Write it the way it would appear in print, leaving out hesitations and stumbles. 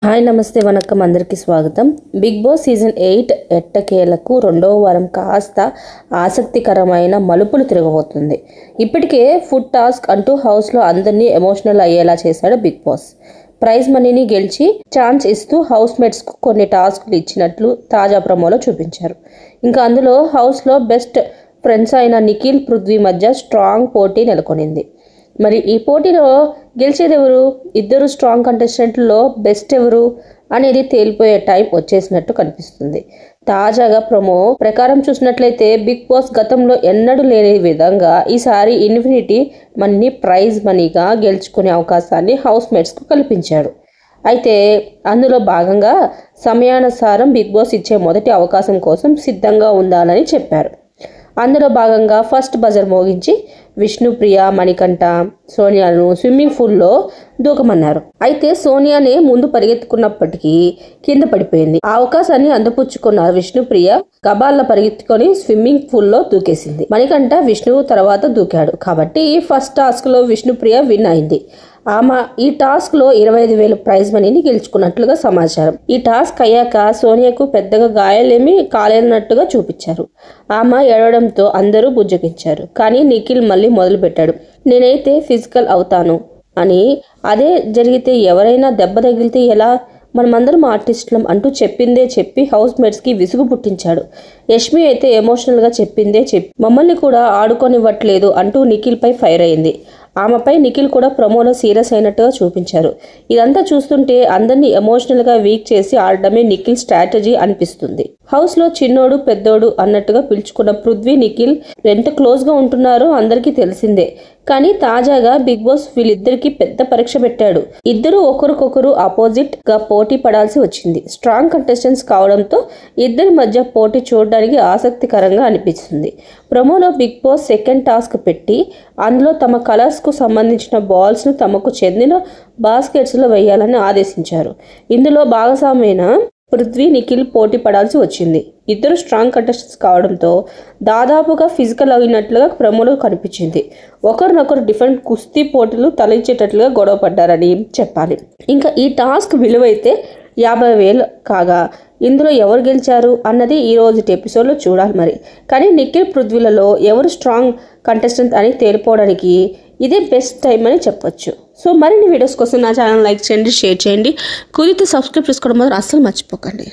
Hi నమస్తే వనక్కం అందరికీ స్వాగతం. బిగ్ బాస్ సీజన్ 8 ఎట్టకేలకు రెండవ వారం కాస్త ఆసక్తికరమైన మలుపులు తిరగబోతుంది. ఇప్పటికే ఫుడ్ టాస్క్ అంటూ హౌస్లో అందరినీ ఎమోషనల్ అయ్యేలా చేశాడు బిగ్ బాస్. ప్రైజ్ మనీని గెలిచి ఛాన్స్ ఇస్తూ హౌస్ మేట్స్కు కొన్ని టాస్క్లు ఇచ్చినట్లు తాజా ప్రమోలో చూపించారు. ఇంకా అందులో హౌస్లో బెస్ట్ ఫ్రెండ్స్ అయిన నిఖిల్, పృథ్వీ మధ్య స్ట్రాంగ్ పోటీ నెలకొనింది. మరి ఈ పోటీలో గెలిచేది ఎవరు, ఇద్దరు స్ట్రాంగ్ కంటెస్టెంట్లలో బెస్ట్ ఎవరు అనేది తేలిపోయే టైం వచ్చేసినట్టు కనిపిస్తుంది. తాజాగా ప్రమో ప్రకారం చూసినట్లయితే బిగ్ బాస్ గతంలో ఎన్నడూ లేని విధంగా ఈసారి ఇన్ఫినిటీ మనీని ప్రైజ్ మనీగా గెలుచుకునే అవకాశాన్ని హౌస్ మేట్స్కు కల్పించాడు. అయితే అందులో భాగంగా సమయానుసారం బిగ్ బాస్ ఇచ్చే మొదటి అవకాశం కోసం సిద్ధంగా ఉండాలని చెప్పారు. అందులో భాగంగా ఫస్ట్ బజర్ మోగించి విష్ణుప్రియ, మణికంఠ, సోనియాను స్విమ్మింగ్ పూల్లో దూకమన్నారు. అయితే సోనియానే ముందు పరిగెత్తుకున్నప్పటికీ కింద పడిపోయింది. ఆ అవకాశాన్ని అందిపుచ్చుకున్న విష్ణుప్రియ గబాల్లో పరిగెత్తుకొని స్విమ్మింగ్ పూల్లో దూకేసింది. మణికంఠ విష్ణువు తర్వాత దూకాడు కాబట్టి ఫస్ట్ టాస్క్ లో విష్ణుప్రియ విన్ అయింది. ఆమె ఈ టాస్క్ లో 25,000 ప్రైజ్ మనీని గెలుచుకున్నట్లుగా సమాచారం. ఈ టాస్క్ అయ్యాక సోనియాకు పెద్దగా గాయాలేమీ కాలేనట్టుగా చూపించారు. ఆమె ఏడవడంతో అందరూ బుజ్జగించారు. కానీ నిఖిల్ మళ్ళీ మొదలు పెట్టాడు, నేనైతే ఫిజికల్ అవుతాను అని. అదే జరిగితే ఎవరైనా దెబ్బ తగిలితే ఎలా, మనమందరం ఆర్టిస్టులం అంటూ చెప్పిందే చెప్పి హౌస్ మేట్స్కి విసుగు పుట్టించాడు. యష్మి అయితే ఎమోషనల్గా చెప్పిందే చెప్పి మమ్మల్ని కూడా ఆడుకోనివ్వట్లేదు అంటూ నిఖిల్పై ఫైర్ అయింది. ఆమెపై నిఖిల్ కూడా ప్రమోలో సీరియస్ అయినట్టుగా చూపించారు. ఇదంతా చూస్తుంటే అందరినీ ఎమోషనల్గా వీక్ చేసి ఆడడమే నిఖిల్ స్ట్రాటజీ అనిపిస్తుంది. హౌస్లో చిన్నోడు పెద్దోడు అన్నట్టుగా పిలుచుకున్న పృథ్వీ, నిఖిల్ ఎంత క్లోజ్గా ఉంటున్నారో అందరికీ తెలిసిందే. కానీ తాజాగా బిగ్ బాస్ వీళ్ళిద్దరికీ పెద్ద పరీక్ష పెట్టాడు. ఇద్దరు ఒకరికొకరు ఆపోజిట్ గా పోటీ పడాల్సి వచ్చింది. స్ట్రాంగ్ కంటెస్టెంట్స్ కావడంతో ఇద్దరి మధ్య పోటీ చూడడానికి ఆసక్తికరంగా అనిపిస్తుంది. ప్రమోలో బిగ్ బాస్ సెకండ్ టాస్క్ పెట్టి అందులో తమ కలర్స్ కు సంబంధించిన బాల్స్ ను తమకు చెందిన బాస్కెట్స్ లో వేయాలని ఆదేశించారు. ఇందులో భాగస్వామైన పృథ్వీ, నిఖిల్ పోటీ పడాల్సి వచ్చింది. ఇద్దరు స్ట్రాంగ్ కంటెస్టెంట్స్ కావడంతో దాదాపుగా ఫిజికల్ అయినట్లుగా ప్రమోలో కనిపించింది. ఒకరినొకరు డిఫరెంట్ కుస్తీ పోటీలు తలెచ్చేటట్లుగా గొడవ పడ్డారని చెప్పాలి. ఇంకా ఈ టాస్క్ విలువైతే 50,000 కాగా ఇందులో ఎవరు గెలిచారు అన్నది ఈ రోజు ఎపిసోడ్లో చూడాలి మరి. కానీ నిఖిల్, పృథ్వీలలో ఎవరు స్ట్రాంగ్ కంటెస్టెంట్ అని తేలిపోవడానికి ఇదే బెస్ట్ టైం అని చెప్పొచ్చు. సో మరిన్ని వీడియోస్ కోసం నా ఛానల్ లైక్ చేయండి, షేర్ చేయండి, కుదిరితే సబ్స్క్రైబ్ చేసుకోవడం మాత్రం అస్సలు మర్చిపోకండి.